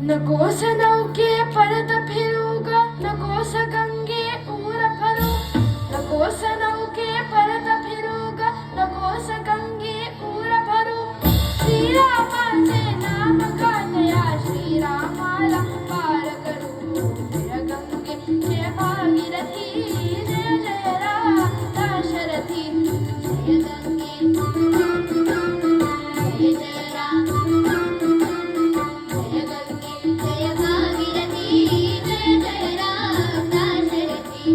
नकोस नौके परत फिरू ग, नकोस गंगे ऊर भरू. नकोस नौके परत फिरू ग, नकोस गंगे ऊर भरू. श्रीरामाचे नाम गातया श्रीरामाला पार करू. जय गंगे जय भागीरथी, जय जय राम दाशरथी. जय गंगे जय जय राम, जय गंगे जय भागीरथी, जय जय राम दाशरथी.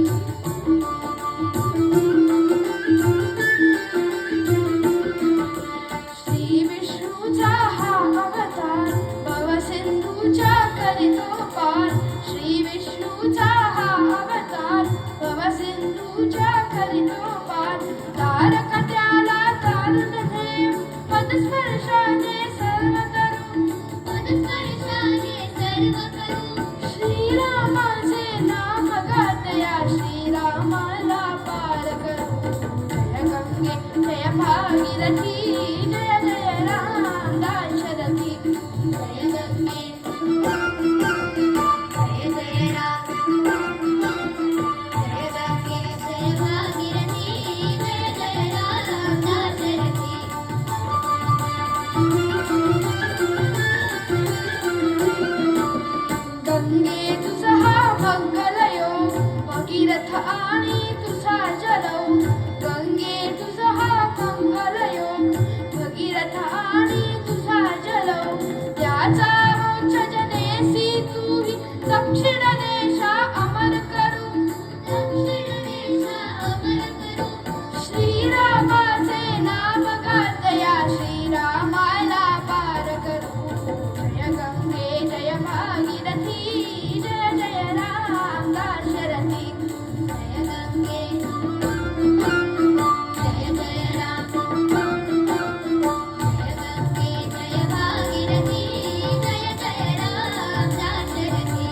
श्री विष्णूचा हा अवतार, भवसिंधूच्या करितो पार. श्री विष्णूचा हा अवतार, भवसिंधूच्या करितो पार. तारक त्याला तारून देव, पदस्पर्शाने सर्व करू. पदस्पर्शाने सर्व करू. श्रीरामाचे नाम गातया श्रीरामाला पार करू. जय गंगे जय भागीरथी, जय जय राम दाशरथी. जय गंगे जय जय राम, जय गंगे जय भागीरथी, जय जय राम दाशरथी. गंगे तुझा हा मंगलयोग, भगीरथ आणि तुझा जलऊ. गंगे तुझा हा मंगलयोग, भगीरथ आणि तुझा जलऊ. त्याचा मोक्ष जनेसी तूही, दक्षिण देशा अमर करू. दक्षिण देशा अमर करू. श्रीरामाचे नाम गातया श्रीरामाला पार करू. जय गंगे जय भागीरथी, जय जय राम दाशरथी. जय गंगे जय जय राम, जय गंगे जय भागीरथी, जय जय राम दाशरथी.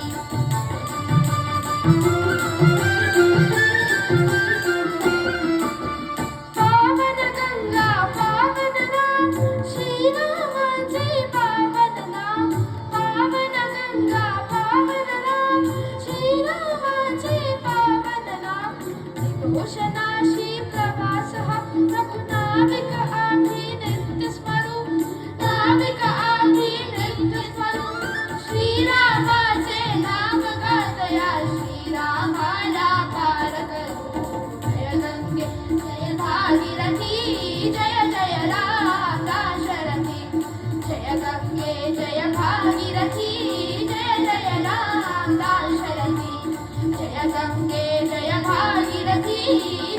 पावन गंगा पावन नाम, श्रीरामाचे पावन नाम. पावन गंगा पावन नाम, श्रीरामाचे पावन नाम. निर्दोषनाशी प्रवास हा, प्रभु नाविक आम्ही नित्य स्मरू. नाविक आम्ही नित्य स्मरू. श्रीरामाचे नाम गातया श्रीरामाला पार करू. जय गंगे जय भागीरथी, जय जय राम दाशरथी. जय गंगे जय भागीरथी, जय जय राम दाशरथी. जय गंगे जय भागीरथी,